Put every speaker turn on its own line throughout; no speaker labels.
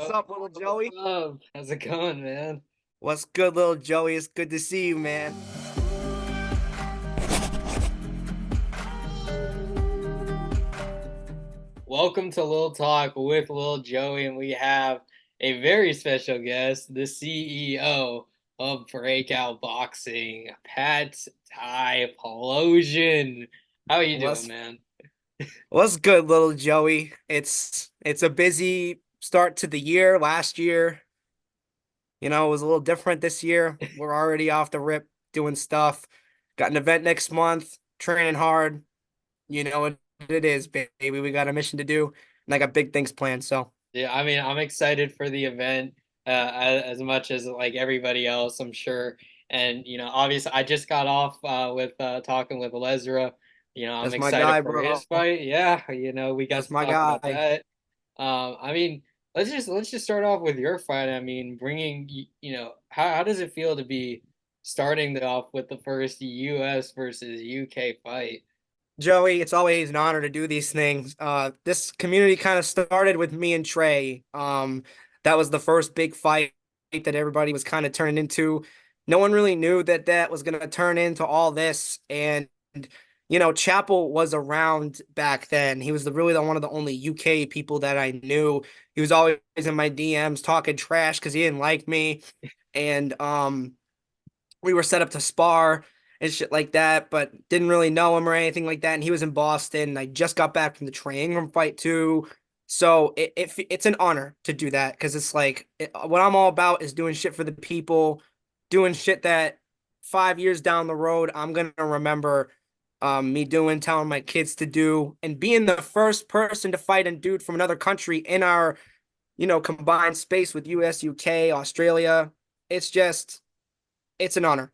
What's up, little Joey?
What's up? How's it going, man?
What's good, little Joey? It's good to see you, man.
Welcome to Lil Talk with Lil Joey, and we have a very special guest, the CEO of Breakout Boxing, Pat Typloosion. How are you doing,
What's
man?
what's good, little Joey? It's a busy start to the year. Last year, it was a little different this year. We're already off the rip doing stuff. Got an event next month, training hard. You know what it is, baby. We got a mission to do, and I got big things planned. So
Yeah, I mean, I'm excited for the event as much as like everybody else, I'm sure. And obviously, I just got off with talking with Lesra. I'm
that's my
excited
guy,
for his
bro.
fight. Yeah, we got
That's
to
my
talk about
guy.
that. I mean, let's just start off with your fight. I mean, how does it feel to be starting off with the first U.S. versus U.K. fight?
Joey, it's always an honor to do these things. This community kind of started with me and Trey. That was the first big fight that everybody was kind of turning into. No one really knew that that was going to turn into all this. And Chappell was around back then. He was really one of the only UK people that I knew. He was always in my DMs talking trash because he didn't like me. And we were set up to spar and shit like that, but didn't really know him or anything like that. And he was in Boston. And I just got back from the training room fight too. So it's an honor to do that because it's like what I'm all about is doing shit for the people, doing shit that 5 years down the road I'm gonna remember me doing, telling my kids to do, and being the first person to fight a dude from another country in our combined space with US, UK, Australia. It's just it's an honor.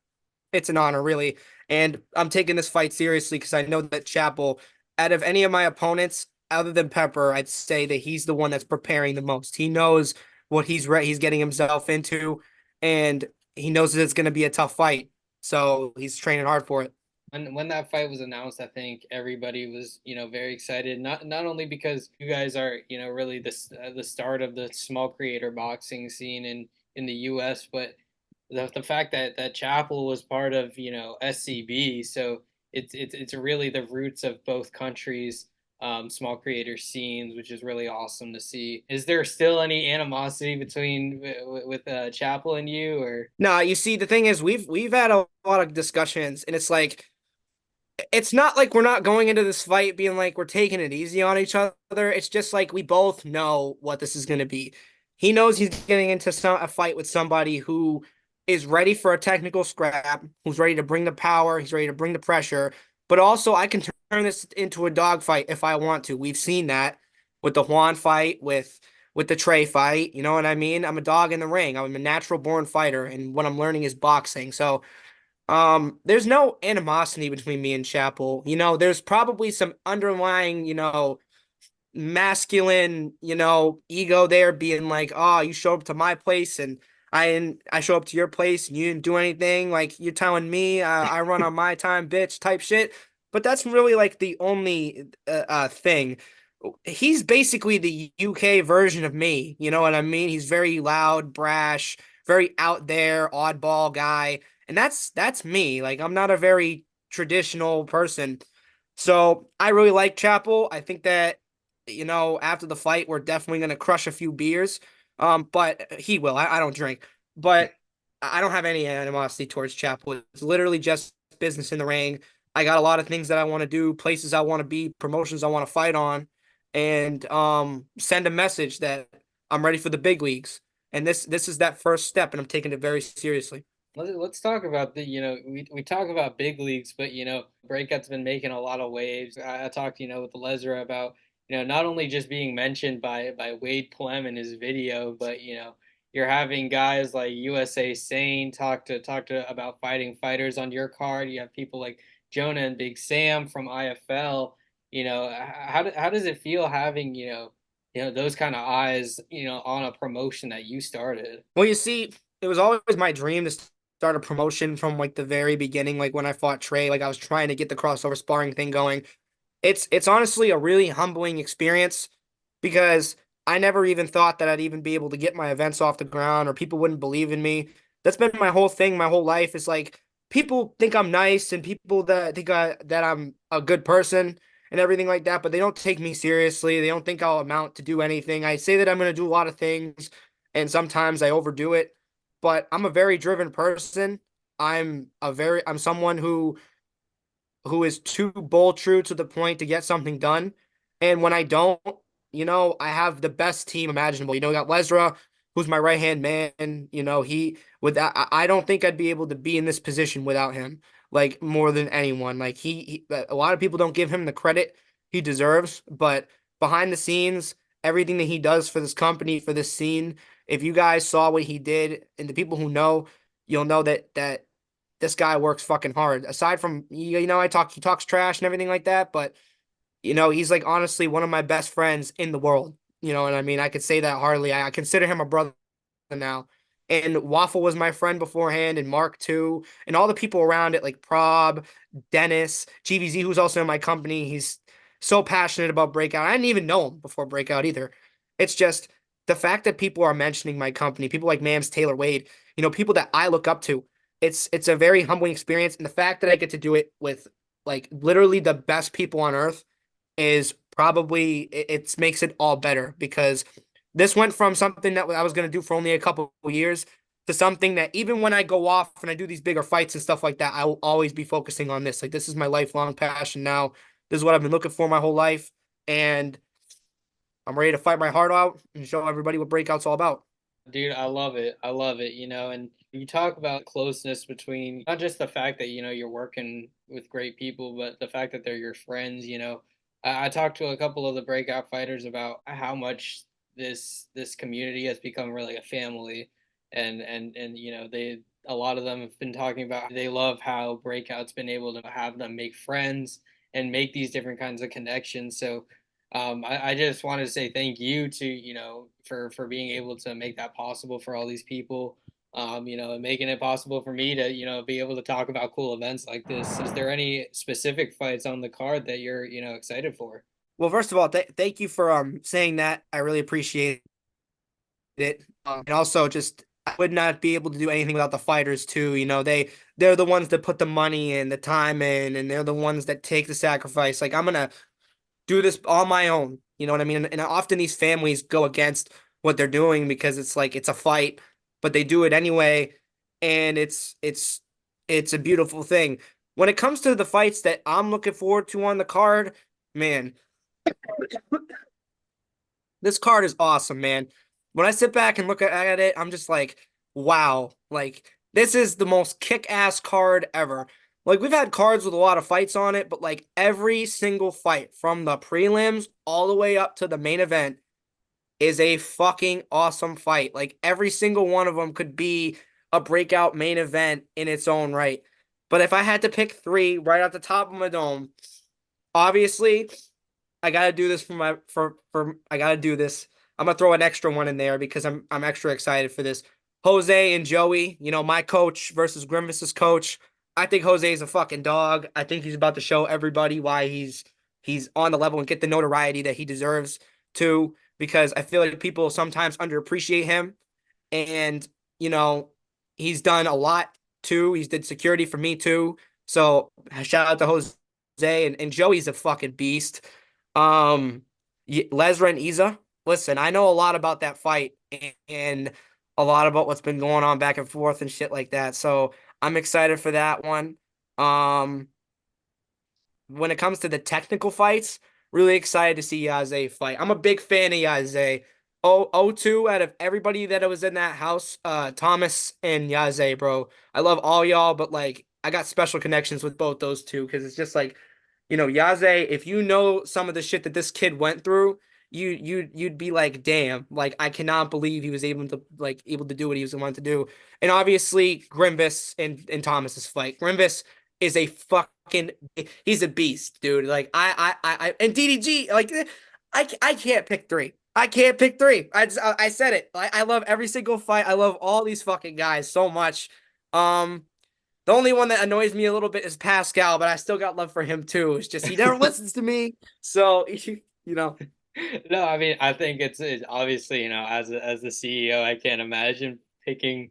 It's an honor, really. And I'm taking this fight seriously because I know that Chappell, out of any of my opponents, other than Pepper, I'd say that he's the one that's preparing the most. He knows what he's getting himself into, and he knows that it's going to be a tough fight. So he's training hard for it.
When that fight was announced, I think everybody was, very excited. Not only because you guys are, really the start of the small creator boxing scene in the U.S., but the fact that Chappell was part of, SCB, so it's really the roots of both countries. Small creator scenes, which is really awesome to see. Is there still any animosity between with Chappell and you, or?
No, you see, the thing is, we've had a lot of discussions, and it's not like we're not going into this fight being like we're taking it easy on each other. It's just like we both know what this is going to be. He knows he's getting into a fight with somebody who is ready for a technical scrap, who's ready to bring the power, he's ready to bring the pressure, but also I can turn this into a dog fight if I want to. We've seen that with the Juan fight, with the Trey fight. You know what I mean? I'm a dog in the ring. I'm a natural born fighter, and what I'm learning is boxing. So there's no animosity between me and Chappell. There's probably some underlying, masculine, ego there being like, oh, you showed up to my place and I show up to your place and you didn't do anything. Like you're telling me I run on my time, bitch, type shit. But that's really like the only thing. He's basically the UK version of me. You know what I mean? He's very loud, brash, very out there, oddball guy. And that's me. Like I'm not a very traditional person. So I really like Chappell. I think that after the fight, we're definitely gonna crush a few beers. But he will. I don't drink, but I don't have any animosity towards Chappell. It's literally just business in the ring. I got a lot of things that I want to do, places I want to be, promotions I want to fight on, and send a message that I'm ready for the big leagues. And this is that first step, and I'm taking it very seriously.
Let's talk about we talk about big leagues, but Breakout's been making a lot of waves. I talked with Lesra about not only just being mentioned by Wade Plem in his video, but you're having guys like USA Sane talk to about fighting fighters on your card. You have people like Jonah and Big Sam from IFL. How does it feel having those kind of eyes on a promotion that you started?
Well, you see, it was always my dream to start a promotion from like the very beginning. Like when I fought Trey, like I was trying to get the crossover sparring thing going. It's honestly a really humbling experience because I never even thought that I'd even be able to get my events off the ground or people wouldn't believe in me. That's been my whole thing, my whole life. Is like people think I'm nice and people that think that I'm a good person and everything like that, but they don't take me seriously. They don't think I'll amount to do anything. I say that I'm going to do a lot of things and sometimes I overdo it, but I'm a very driven person. I'm someone who is too bold true to the point to get something done. And when I don't, I have the best team imaginable. I got Lesra, who's my right hand man. He with that, I don't think I'd be able to be in this position without him. Like more than anyone. Like a lot of people don't give him the credit he deserves, but behind the scenes, everything that he does for this company, for this scene, if you guys saw what he did, and the people who know, you'll know that this guy works fucking hard. Aside from he talks trash and everything like that, but he's like honestly one of my best friends in the world. You know what I mean? I could say that hardly. I consider him a brother now. And Waffle was my friend beforehand, and Mark too, and all the people around it, like Prob, Dennis, GVZ, who's also in my company. He's so passionate about Breakout. I didn't even know him before Breakout either. It's just the fact that people are mentioning my company, people like Mams Taylor Wade, people that I look up to. It's a very humbling experience, and the fact that I get to do it with like literally the best people on earth is probably it makes it all better because this went from something that I was going to do for only a couple of years to something that even when I go off and I do these bigger fights and stuff like that, I will always be focusing on this. Like this is my lifelong passion now. This is what I've been looking for my whole life, and I'm ready to fight my heart out and show everybody what Breakout's all about.
Dude, I love it. I love it, and you talk about closeness between not just the fact that, you're working with great people, but the fact that they're your friends. I talked to a couple of the breakout fighters about how much this community has become really a family, and they a lot of them have been talking about they love how breakout's been able to have them make friends and make these different kinds of connections. So I just wanted to say thank you to, for being able to make that possible for all these people, and making it possible for me to, be able to talk about cool events like this. Is there any specific fights on the card that you're, excited for?
Well, first of all, thank you for saying that. I really appreciate it. And also just I would not be able to do anything without the fighters too. They're the ones that put the money and the time in, and they're the ones that take the sacrifice. Like I'm gonna do this on my own. You know what I mean? And often these families go against what they're doing because it's like it's a fight, but they do it anyway, and it's a beautiful thing. When it comes to the fights that I'm looking forward to on the card, man, this card is awesome, man. When I sit back and look at it, I'm just like, wow, like this is the most kick-ass card ever. Like we've had cards with a lot of fights on it, but like every single fight from the prelims all the way up to the main event is a fucking awesome fight. Like every single one of them could be a breakout main event in its own right. But if I had to pick three right off the top of my dome, obviously I gotta do this for I gotta do this. I'm gonna throw an extra one in there because I'm extra excited for this. Jose and Joey, my coach versus Grimace's coach. I think Jose is a fucking dog. I think he's about to show everybody why he's on the level and get the notoriety that he deserves to. Because I feel like people sometimes underappreciate him, and you know he's done a lot too. He's did security for me too. So shout out to Jose and Joey's a fucking beast. Um, Lesra and Iza. Listen, I know a lot about that fight and a lot about what's been going on back and forth and shit like that. So I'm excited for that one. Um, when it comes to the technical fights, really excited to see Yaze fight. I'm a big fan of Yaze. O2 out of everybody that was in that house, Thomas and Yaze, bro. I love all y'all, but like I got special connections with both those two because it's just like, Yaze, if you know some of the shit that this kid went through, you'd be like, damn, like I cannot believe he was able to do what he was wanting to do. And obviously Grimbus and Thomas's fight. Grimbus is a fucking he's a beast, dude. Like and DDG, like I can't pick three. I can't pick three. I said it. I love every single fight. I love all these fucking guys so much. Um, the only one that annoys me a little bit is Pascal, but I still got love for him too. It's just he never listens to me. So you know.
No, I mean, I think it's obviously, as the CEO, I can't imagine picking,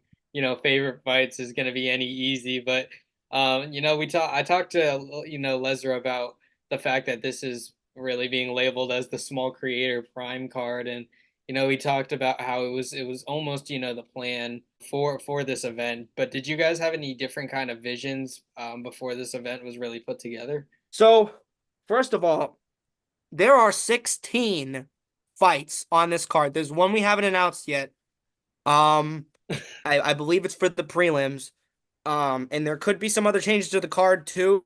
favorite fights is going to be any easy. But, I talked to, Lesnar about the fact that this is really being labeled as the small creator prime card. And, we talked about how it was almost, the plan for this event. But did you guys have any different kind of visions, before this event was really put together?
So, first of all, there are 16 fights on this card. There's one we haven't announced yet. Um, I believe it's for the prelims. And there could be some other changes to the card too,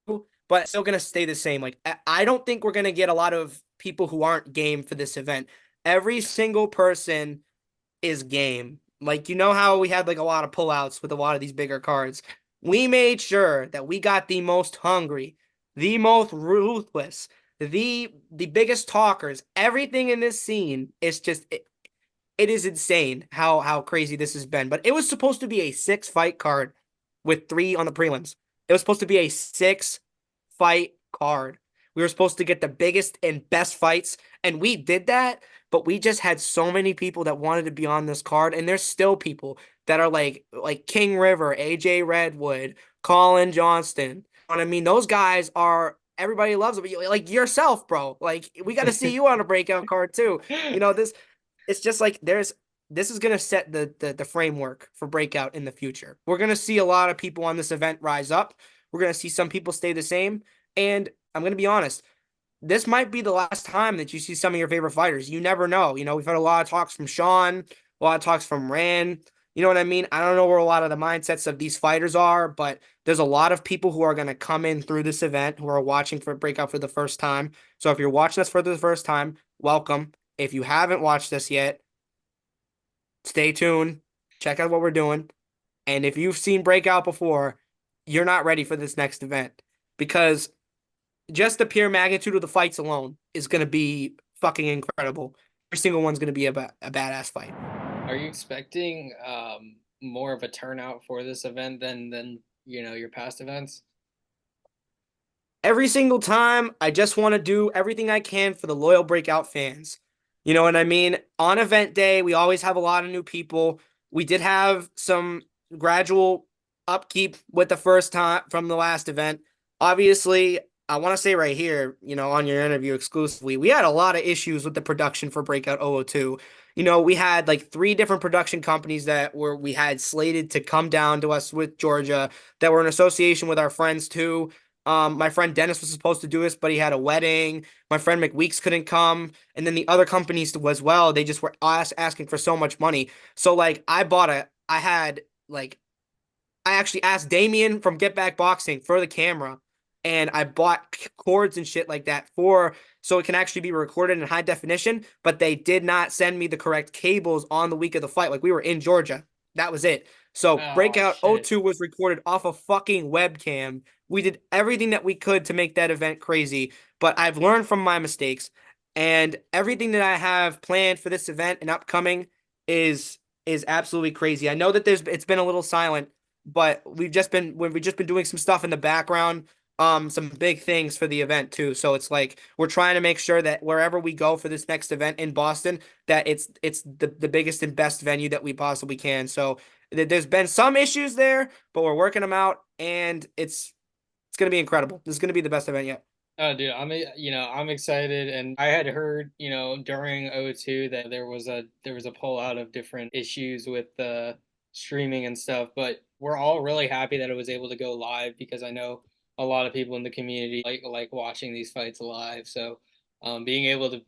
but it's still gonna stay the same. Like I don't think we're gonna get a lot of people who aren't game for this event. Every single person is game. Like you know how we had like a lot of pullouts with a lot of these bigger cards. We made sure that we got the most hungry, the most ruthless, the biggest talkers. Everything in this scene is just it is insane how crazy this has been. But it was supposed to be a 6 fight card with 3 on the prelims. It was supposed to be a 6 fight card. We were supposed to get the biggest and best fights, and we did that. But we just had so many people that wanted to be on this card, and there's still people that are like King River, AJ Redwood, Colin Johnston. You know what I mean? Those guys are everybody loves them. Like yourself, bro. Like we got to see you on a breakout card too. This it's just like this is gonna set the framework for breakout in the future. We're gonna see a lot of people on this event rise up. We're gonna see some people stay the same. And I'm gonna be honest, this might be the last time that you see some of your favorite fighters. You never know. We've had a lot of talks from Sean, a lot of talks from Rand. You know what I mean? I don't know where a lot of the mindsets of these fighters are, but there's a lot of people who are going to come in through this event who are watching for Breakout for the first time. So if you're watching us for the first time, welcome. If you haven't watched us yet, stay tuned. Check out what we're doing. And if you've seen Breakout before, you're not ready for this next event because just the pure magnitude of the fights alone is going to be fucking incredible. Every single one's going to be a badass fight.
Are you expecting more of a turnout for this event than your past events?
Every single time, I just want to do everything I can for the loyal Breakout fans. You know what I mean? On event day, we always have a lot of new people. We did have some gradual upkeep with the first time from the last event. Obviously, I want to say right here, on your interview exclusively, we had a lot of issues with the production for Breakout 002. We had like 3 different production companies that we had slated to come down to us with Georgia that were in association with our friends too. My friend Dennis was supposed to do this, but he had a wedding. My friend McWeeks couldn't come, and then the other companies as well. They just were asking for so much money. So like, I had like I actually asked Damien from Get Back Boxing for the camera, and I bought cords and shit like that for so it can actually be recorded in high definition. But they did not send me the correct cables on the week of the fight. Like we were in Georgia, that was it. So
Oh
Breakout
shit.
'02 was recorded off a fucking webcam. We did everything that we could to make that event crazy, but I've learned from my mistakes, and everything that I have planned for this event and upcoming is absolutely crazy. I know that it's been a little silent, but we've just been doing some stuff in the background, some big things for the event too. So it's like we're trying to make sure that wherever we go for this next event in Boston, that it's the biggest and best venue that we possibly can. So there's been some issues there, but we're working them out, and it's gonna be incredible. This is gonna be the best event yet.
Oh, dude, I'm excited, and I had heard, during O2 that there was a pullout of different issues with the streaming and stuff, but we're all really happy that it was able to go live because I know a lot of people in the community like watching these fights live. So, being able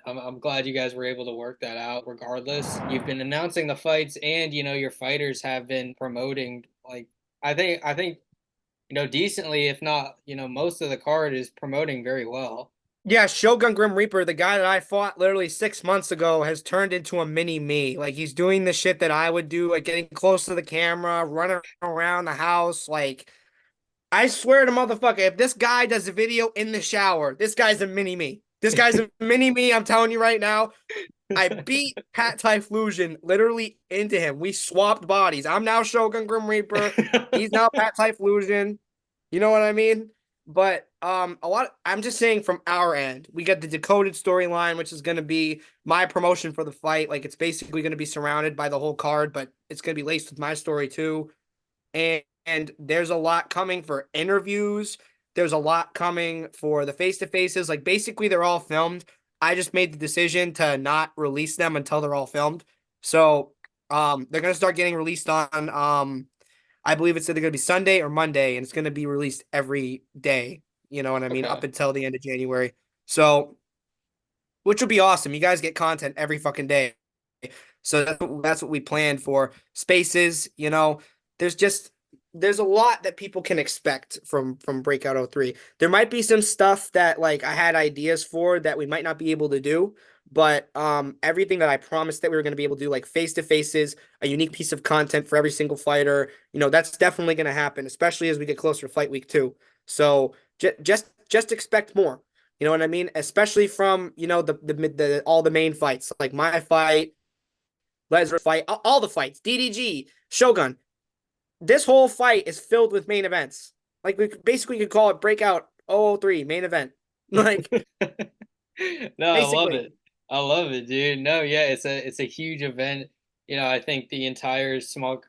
I'm glad you guys were able to work that out. Regardless, you've been announcing the fights, and your fighters have been promoting. Like, I think decently, if not, most of the card is promoting very well.
Yeah, Shogun Grim Reaper, the guy that I fought literally 6 months ago, has turned into a mini me. Like he's doing the shit that I would do, like getting close to the camera, running around the house. Like I swear to motherfucker, if this guy does a video in the shower, this guy's a mini me. This guy's a mini me. I'm telling you right now. I beat Pat Typhlosion literally into him. We swapped bodies. I'm now Shogun Grim Reaper. He's now Pat Typhlosion. You know what I mean? But a lot. I'm just saying from our end, we got the decoded storyline, which is going to be my promotion for the fight. Like it's basically going to be surrounded by the whole card, but it's going to be laced with my story too. And there's a lot coming for interviews. There's a lot coming for the face to faces. Like basically, they're all filmed. I just made the decision to not release them until they're all filmed. So they're gonna start getting released on I believe it's either gonna be Sunday or Monday, and it's gonna be released every day. You know what I mean? Up
Okay.
until the end of January. So which would be awesome. You guys get content every fucking day. So that's what we planned for. Spaces, there's just there's a lot that people can expect from Breakout '03. There might be some stuff that like I had ideas for that we might not be able to do, but everything that I promised that we were going to be able to do, like face to faces, a unique piece of content for every single fighter, that's definitely going to happen, especially as we get closer to fight week 2. So just expect more. You know what I mean? Especially from, the all the main fights, like my fight, Lesnar fight, all the fights, DDG, Shogun. This whole fight is filled with main events. Like we basically could call it Breakout 003 main event. Like
No, I love
basically.
it. I love it, dude. No, yeah, it's a huge event. I think the entire small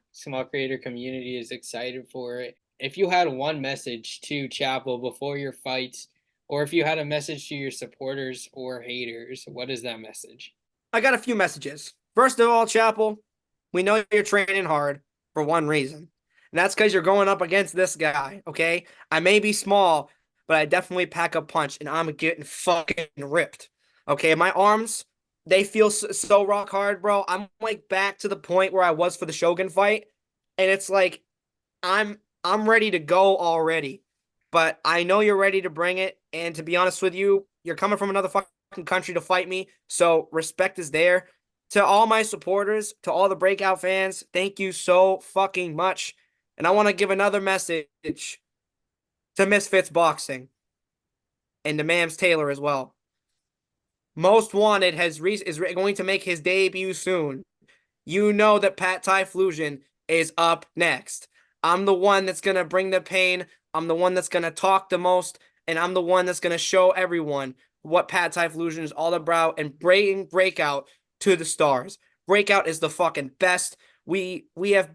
creator community is excited for it. If you had one message to Chapel before your fights, or if you had a message to your supporters or haters, what is that message?
I got a few messages. First of all, Chapel, we know you're training hard for one reason. And that's because you're going up against this guy, okay? I may be small, but I definitely pack a punch and I'm getting fucking ripped. Okay, my arms, they feel so rock hard, bro. I'm like back to the point where I was for the Shogun fight. And it's like I'm ready to go already. But I know you're ready to bring it. And to be honest with you, you're coming from another fucking country to fight me. So respect is there. To all my supporters, to all the Breakout fans, thank you so fucking much. And I want to give another message to Misfits Boxing and to Mams Taylor as well. Most Wanted is going to make his debut soon. You know that Typhlosion is up next. I'm the one that's going to bring the pain. I'm the one that's going to talk the most. And I'm the one that's going to show everyone what Typhlosion is all about and bring Breakout to the stars. Breakout is the fucking best. We had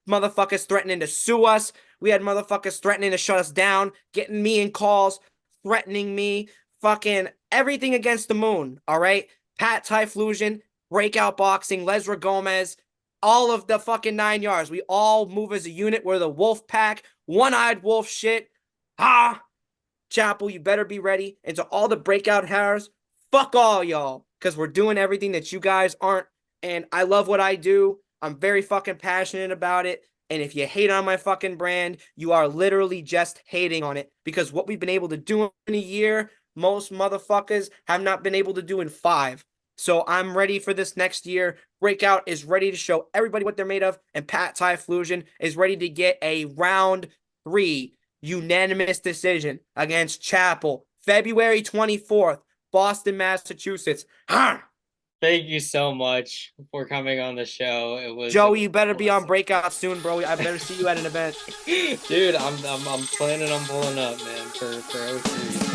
motherfuckers threatening to sue us. We had motherfuckers threatening to shut us down, getting me in calls, threatening me, fucking everything against the moon. All right. Typhlosion, Breakout Boxing, Lesra Gomez, all of the fucking 9 yards. We all move as a unit. We're the wolf pack, one-eyed wolf shit. Ha! Chapel, you better be ready. And to all the Breakout hairs, fuck all y'all. Because we're doing everything that you guys aren't. And I love what I do. I'm very fucking passionate about it. And if you hate on my fucking brand, you are literally just hating on it. Because what we've been able to do in a year, most motherfuckers have not been able to do in 5. So I'm ready for this next year. Breakout is ready to show everybody what they're made of, and Typhlosion is ready to get a round 3 unanimous decision against Chapel, February 24th, Boston, Massachusetts.
Thank you so much for coming on the show. It
Joey,
was
you better
a
be on
blessing.
Breakout soon, bro. I better see you at an event.
Dude, I'm planning on pulling up, man, for O3.